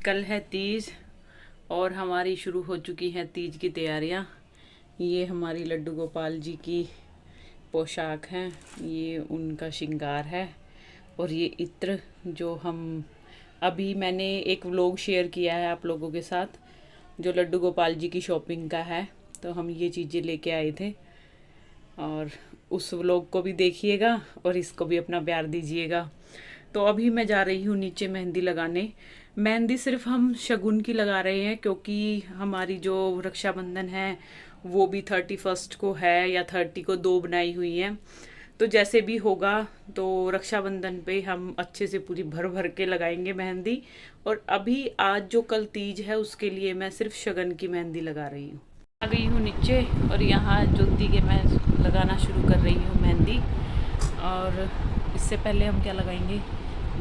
कल है तीज और हमारी शुरू हो चुकी हैं तीज की तैयारियां। ये हमारी लड्डू गोपाल जी की पोशाक हैं, ये उनका श्रृंगार है। और ये इत्र जो हम अभी मैंने एक व्लॉग शेयर किया है आप लोगों के साथ, जो लड्डू गोपाल जी की शॉपिंग का है, तो हम ये चीज़ें लेके आए थे। और उस व्लॉग को भी देखिएगा और इसको भी अपना प्यार दीजिएगा। तो अभी मैं जा रही हूँ नीचे मेहंदी लगाने। मेहंदी सिर्फ हम शगुन की लगा रहे हैं क्योंकि हमारी जो रक्षाबंधन है वो भी 31 को है या 30 को 2 बनाई हुई है। तो जैसे भी होगा तो रक्षाबंधन पे हम अच्छे से पूरी भर भर के लगाएंगे मेहंदी। और अभी आज जो कल तीज है उसके लिए मैं सिर्फ शगन की मेहंदी लगा रही हूँ। आ गई हूँ नीचे और यहाँ ज्योति के मैं लगाना शुरू कर रही हूँ मेहंदी। और इससे पहले हम क्या लगाएंगे,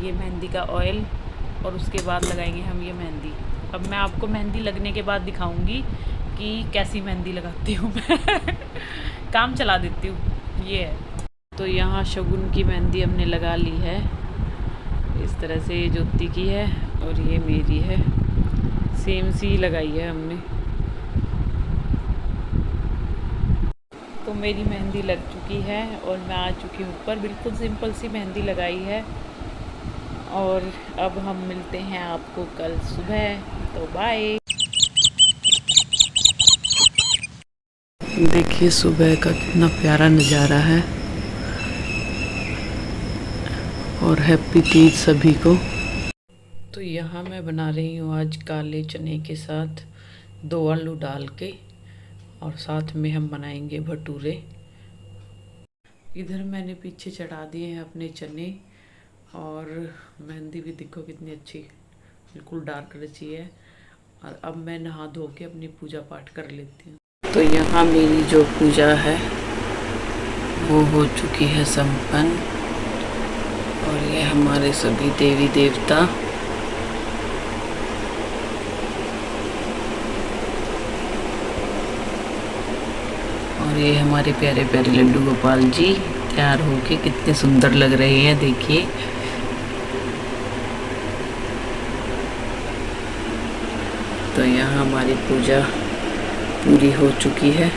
ये मेहंदी का ऑयल, और उसके बाद लगाएंगे हम ये मेहंदी। अब मैं आपको मेहंदी लगने के बाद दिखाऊंगी कि कैसी मेहंदी लगाती हूँ मैं काम चला देती हूँ। ये है तो यहाँ शगुन की मेहंदी हमने लगा ली है इस तरह से। ये ज्योति की है और ये मेरी है, सेम सी लगाई है हमने। तो मेरी मेहंदी लग चुकी है और मैं आ चुकी हूँ ऊपर। बिल्कुल सिंपल सी मेहंदी लगाई है और अब हम मिलते हैं आपको कल सुबह। तो बाय। देखिए सुबह का कितना प्यारा नज़ारा है और हैप्पी तीज सभी को। तो यहाँ मैं बना रही हूँ आज काले चने के साथ 2 आलू डाल के, और साथ में हम बनाएंगे भटूरे। इधर मैंने पीछे चढ़ा दिए हैं अपने चने, और मेहंदी भी देखो कितनी अच्छी बिल्कुल डार्क रची है। और अब मैं नहा धो के अपनी पूजा पाठ कर लेती हूँ। तो यहाँ मेरी जो पूजा है वो हो चुकी है संपन्न। और ये हमारे सभी देवी देवता, और ये हमारे प्यारे प्यारे लड्डू गोपाल जी तैयार होके कितने सुंदर लग रहे हैं, देखिए। तो यहाँ हमारी पूजा पूरी हो चुकी है।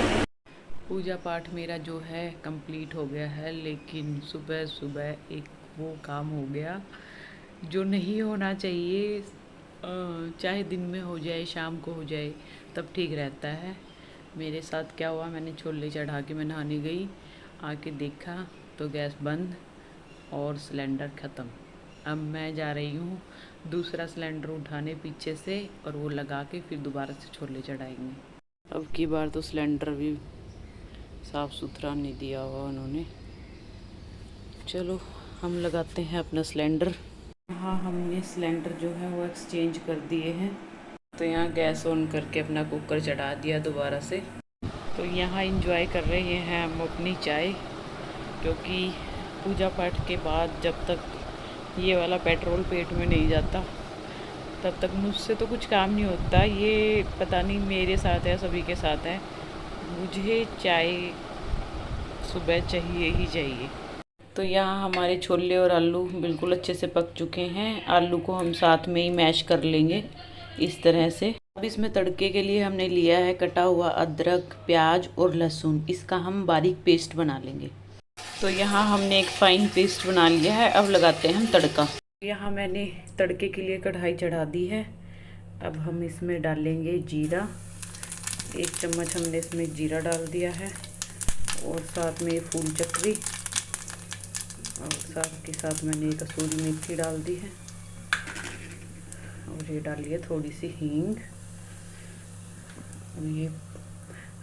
पूजा पाठ मेरा जो है कंप्लीट हो गया है, लेकिन सुबह सुबह एक वो काम हो गया जो नहीं होना चाहिए। चाहे दिन में हो जाए शाम को हो जाए तब ठीक रहता है। मेरे साथ क्या हुआ, मैंने छोले चढ़ा के मैं नहाने गई, आके देखा तो गैस बंद और सिलेंडर ख़त्म। अब मैं जा रही हूँ दूसरा सिलेंडर उठाने पीछे से, और वो लगा के फिर दोबारा से छोले चढ़ाएंगे। अब की बार तो सिलेंडर भी साफ़ सुथरा नहीं दिया हुआ उन्होंने। चलो हम लगाते हैं अपना सिलेंडर। हाँ, हमने सिलेंडर जो है वो एक्सचेंज कर दिए हैं। तो यहाँ गैस ऑन करके अपना कुकर चढ़ा दिया दोबारा से। तो यहाँ एंजॉय कर रहे हैं हम अपनी चाय, क्योंकि पूजा पाठ के बाद जब तक ये वाला पेट्रोल पेट में नहीं जाता तब तक मुझसे तो कुछ काम नहीं होता। ये पता नहीं मेरे साथ है, सभी के साथ है, मुझे चाय सुबह चाहिए ही चाहिए। तो यहाँ हमारे छोले और आलू बिल्कुल अच्छे से पक चुके हैं। आलू को हम साथ में ही मैश कर लेंगे इस तरह से। अब इसमें तड़के के लिए हमने लिया है कटा हुआ अदरक, प्याज और लहसुन। इसका हम बारीक पेस्ट बना लेंगे। तो यहाँ हमने एक फाइन पेस्ट बना लिया है। अब लगाते हैं हम तड़का। यहाँ मैंने तड़के के लिए कढ़ाई चढ़ा दी है। अब हम इसमें डालेंगे जीरा। 1 चम्मच हमने इसमें जीरा डाल दिया है, और साथ में फूल चक्री, और साथ के साथ मैंने कसूरी मेथी डाल दी है, और ये डालिए थोड़ी सी हींग। और ये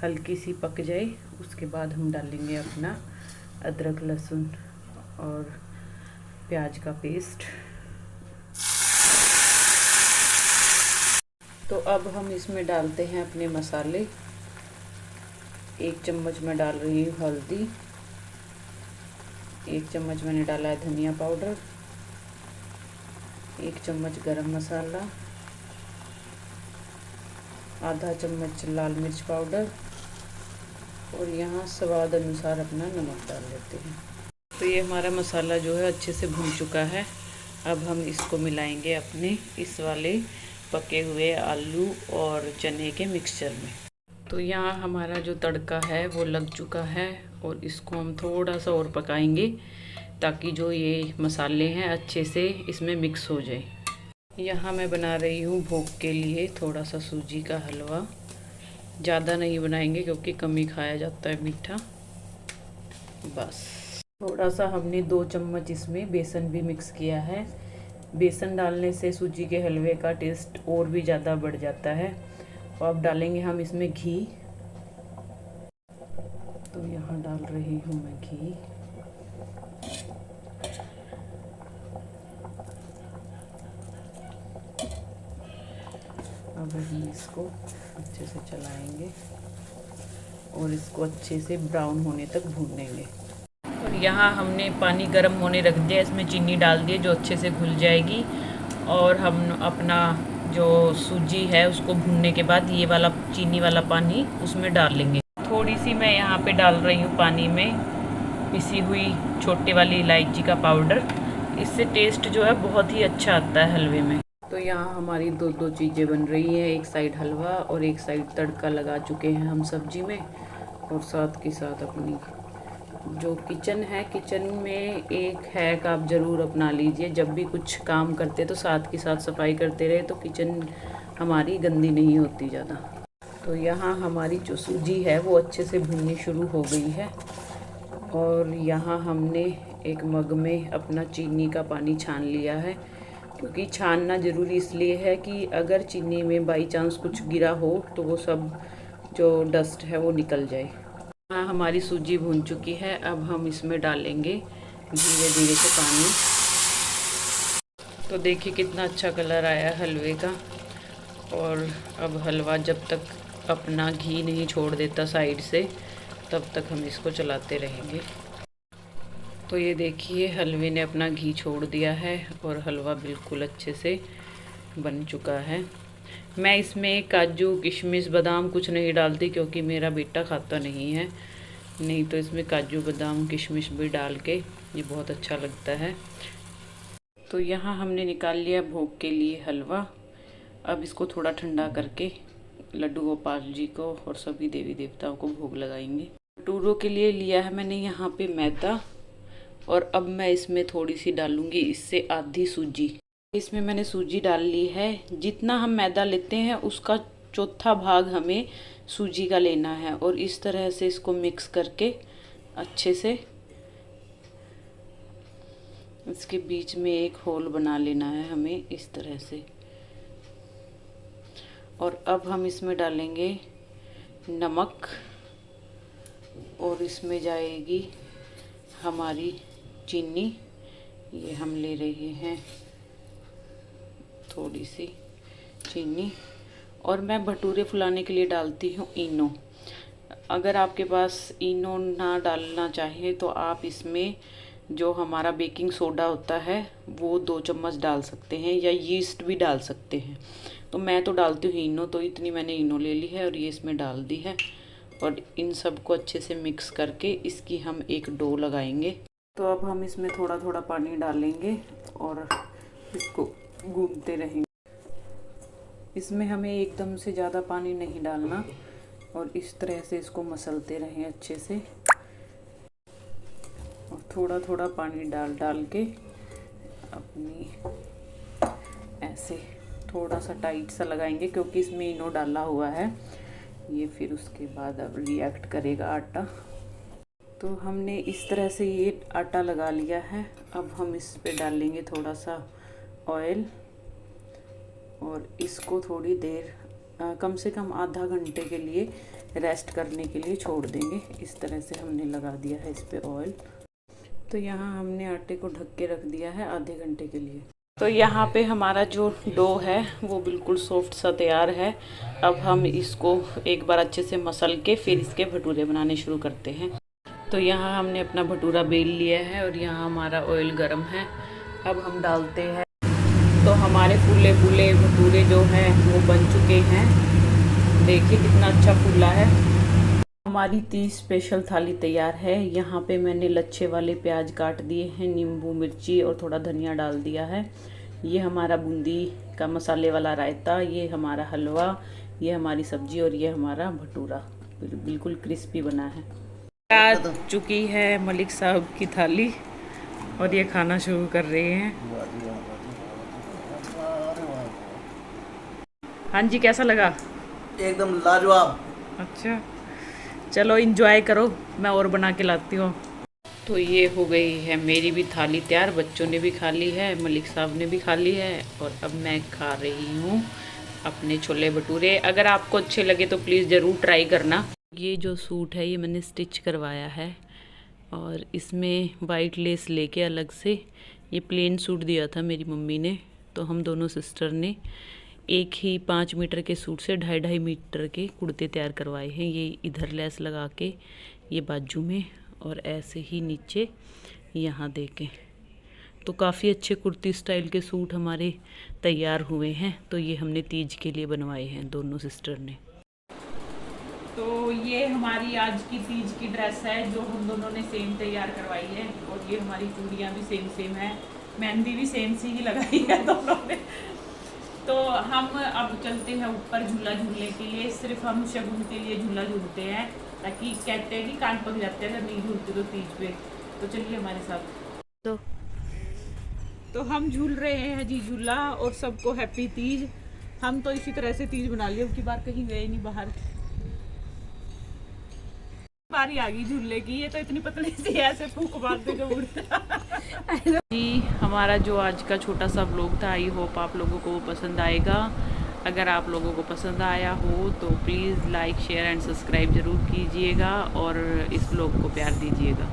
हल्की सी पक जाए उसके बाद हम डालेंगे अपना अदरक लहसुन और प्याज का पेस्ट। तो अब हम इसमें डालते हैं अपने मसाले। 1 चम्मच मैं डाल रही हूँ हल्दी, 1 चम्मच मैंने डाला है धनिया पाउडर, 1 चम्मच गरम मसाला, आधा चम्मच लाल मिर्च पाउडर, और यहाँ स्वाद अनुसार अपना नमक डाल लेते हैं। तो ये हमारा मसाला जो है अच्छे से भून चुका है। अब हम इसको मिलाएंगे अपने इस वाले पके हुए आलू और चने के मिक्सचर में। तो यहाँ हमारा जो तड़का है वो लग चुका है और इसको हम थोड़ा सा और पकाएंगे ताकि जो ये मसाले हैं अच्छे से इसमें मिक्स हो जाए। यहाँ मैं बना रही हूँ भोग के लिए थोड़ा सा सूजी का हलवा। ज़्यादा नहीं बनाएंगे क्योंकि कम ही खाया जाता है मीठा। बस थोड़ा सा हमने 2 चम्मच इसमें बेसन भी मिक्स किया है। बेसन डालने से सूजी के हलवे का टेस्ट और भी ज़्यादा बढ़ जाता है। और अब डालेंगे हम इसमें घी। तो यहाँ डाल रही हूँ मैं घी। अब हम इसको अच्छे से चलाएंगे और इसको अच्छे से ब्राउन होने तक भूनेंगे। और यहाँ हमने पानी गर्म होने रख दिया, इसमें चीनी डाल दिए जो अच्छे से घुल जाएगी। और हम अपना जो सूजी है उसको भूनने के बाद ये वाला चीनी वाला पानी उसमें डाल लेंगे। थोड़ी सी मैं यहाँ पे डाल रही हूँ पानी में पिसी हुई छोटे वाली इलायची का पाउडर। इससे टेस्ट जो है बहुत ही अच्छा आता है हलवे में। तो यहाँ हमारी दो चीज़ें बन रही हैं, एक साइड हलवा और एक साइड तड़का लगा चुके हैं हम सब्जी में। और साथ के साथ अपनी जो किचन है, किचन में एक हैक आप ज़रूर अपना लीजिए। जब भी कुछ काम करते तो साथ के साथ सफाई करते रहे तो किचन हमारी गंदी नहीं होती ज़्यादा। तो यहाँ हमारी जो सूजी है वो अच्छे से भुननी शुरू हो गई है। और यहाँ हमने एक मग में अपना चीनी का पानी छान लिया है, क्योंकि छानना ज़रूरी इसलिए है कि अगर चीनी में बाई चांस कुछ गिरा हो तो वो सब जो डस्ट है वो निकल जाए। हाँ, हमारी सूजी भून चुकी है। अब हम इसमें डालेंगे धीरे धीरे से पानी। तो देखिए कितना अच्छा कलर आया हलवे का। और अब हलवा जब तक अपना घी नहीं छोड़ देता साइड से तब तक हम इसको चलाते रहेंगे। तो ये देखिए हलवे ने अपना घी छोड़ दिया है और हलवा बिल्कुल अच्छे से बन चुका है। मैं इसमें काजू किशमिश बादाम कुछ नहीं डालती क्योंकि मेरा बेटा खाता नहीं है, नहीं तो इसमें काजू बादाम किशमिश भी डाल के ये बहुत अच्छा लगता है। तो यहाँ हमने निकाल लिया भोग के लिए हलवा। अब इसको थोड़ा ठंडा करके लड्डू गोपाल जी को और सभी देवी देवताओं को भोग लगाएंगे। भटूरों के लिए लिया है मैंने यहाँ पे मैदा। और अब मैं इसमें थोड़ी सी डालूँगी इससे आधी सूजी। इसमें मैंने सूजी डाल ली है। जितना हम मैदा लेते हैं उसका चौथा भाग हमें सूजी का लेना है। और इस तरह से इसको मिक्स करके अच्छे से इसके बीच में एक होल बना लेना है हमें इस तरह से। और अब हम इसमें डालेंगे नमक और इसमें जाएगी हमारी चीनी। ये हम ले रहे हैं थोड़ी सी चीनी। और मैं भटूरे फुलाने के लिए डालती हूँ इनो। अगर आपके पास इनो ना डालना चाहे तो आप इसमें जो हमारा बेकिंग सोडा होता है वो 2 चम्मच डाल सकते हैं या यीस्ट भी डाल सकते हैं। तो मैं तो डालती हूँ इनो, तो इतनी मैंने इनो ले ली है और ये इसमें डाल दी है। और इन सबको अच्छे से मिक्स करके इसकी हम एक डो लगाएंगे। तो अब हम इसमें थोड़ा थोड़ा पानी डालेंगे और इसको गूंथते रहेंगे। इसमें हमें एकदम से ज़्यादा पानी नहीं डालना और इस तरह से इसको मसलते रहें अच्छे से। और थोड़ा थोड़ा पानी डाल के अपनी ऐसे थोड़ा सा टाइट सा लगाएंगे, क्योंकि इसमें इनो डाला हुआ है। ये फिर उसके बाद अब रिएक्ट करेगा आटा। तो हमने इस तरह से ये आटा लगा लिया है। अब हम इस पे डालेंगे थोड़ा सा ऑयल और इसको थोड़ी देर कम से कम आधा घंटे के लिए रेस्ट करने के लिए छोड़ देंगे। इस तरह से हमने लगा दिया है इस पे ऑयल। तो यहाँ हमने आटे को ढक के रख दिया है आधे घंटे के लिए। तो यहाँ पे हमारा जो डो है वो बिल्कुल सॉफ्ट सा तैयार है। अब हम इसको एक बार अच्छे से मसल के फिर इसके भटूरे बनाने शुरू करते हैं। तो यहाँ हमने अपना भटूरा बेल लिया है और यहाँ हमारा ऑयल गरम है। अब हम डालते हैं। तो हमारे फूले फूले भटूरे जो हैं वो बन चुके हैं। देखिए कितना अच्छा फूला है। हमारी 30 स्पेशल थाली तैयार है। यहाँ पे मैंने लच्छे वाले प्याज काट दिए हैं, नींबू मिर्ची और थोड़ा धनिया डाल दिया है। ये हमारा बूंदी का मसाले वाला रायता, ये हमारा हलवा, ये हमारी सब्जी और ये हमारा भटूरा बिल्कुल क्रिस्पी बना है। आ चुकी है मलिक साहब की थाली और ये खाना शुरू कर रहे हैं। हाँ जी, कैसा लगा? एकदम लाजवाब। अच्छा चलो एंजॉय करो, मैं और बना के लाती हूँ। तो ये हो गई है मेरी भी थाली तैयार, बच्चों ने भी खा ली है, मलिक साहब ने भी खा ली है और अब मैं खा रही हूँ अपने छोले भटूरे। अगर आपको अच्छे लगे तो प्लीज़ ज़रूर ट्राई करना। ये जो सूट है ये मैंने स्टिच करवाया है और इसमें वाइट लेस लेके अलग से, ये प्लेन सूट दिया था मेरी मम्मी ने, तो हम दोनों सिस्टर ने एक ही 5 मीटर के सूट से 2.5 मीटर के कुर्ते तैयार करवाए हैं। ये इधर लेस लगा के ये बाजू में और ऐसे ही नीचे यहाँ देके, तो काफ़ी अच्छे कुर्ती स्टाइल के सूट हमारे तैयार हुए हैं। तो ये हमने तीज के लिए बनवाए हैं दोनों सिस्टर ने। तो ये हमारी आज की तीज की ड्रेस है जो हम दोनों ने सेम तैयार करवाई है और ये हमारी चूड़ियाँ भी सेम है, मेहंदी भी सेम सी ही लगाई है दोनों ने। तो हम अब चलते हैं ऊपर झूला झूलने के लिए। सिर्फ हम शगुन के लिए झूला झूलते हैं, ताकि कहते हैं कि कान पक जाते हैं अगर नहीं झूलते तो तीज पे। तो चलिए हमारे साथ। तो हम झूल रहे हैं जी झूला और सबको हैप्पी तीज। हम तो इसी तरह से तीज बना लिया, अब की बार कहीं गए नहीं बाहर। बारी आ गई झूलने की, ये तो इतनी पतली सी है, ऐसे फूंक मारते जो उड़ता। जी हमारा जो आज का छोटा सा व्लॉग था, आई होप आप लोगों को पसंद आएगा। अगर आप लोगों को पसंद आया हो तो please like share and subscribe ज़रूर कीजिएगा और इस व्लॉग को प्यार दीजिएगा।